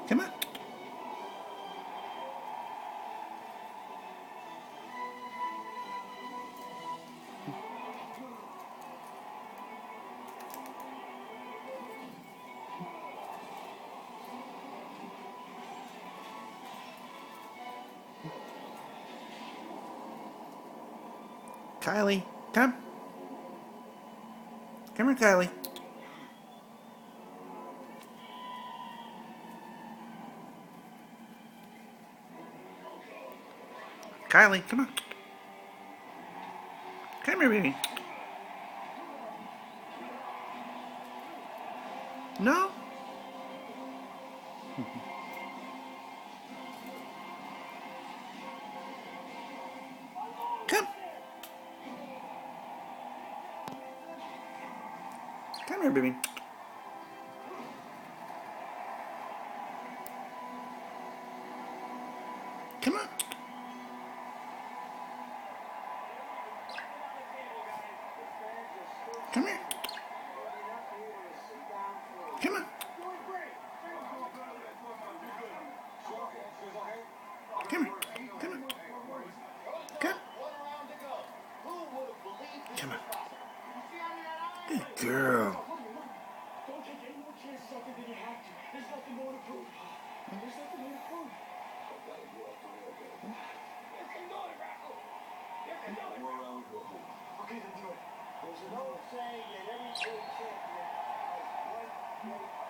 Come on. Kylie, come. Come here, Kylie. Kylie, come on. Come here, baby. No? Come. Come here, baby. Come on. Come here. Come on. Come here. Come on. Come. Come on. Good girl. Don't take any more chances out there than you have to. There's nothing more to prove. There's nothing more to prove. You can do it, Rocco. You can do it. Okay, then do it. There's an old saying that every great champion has one great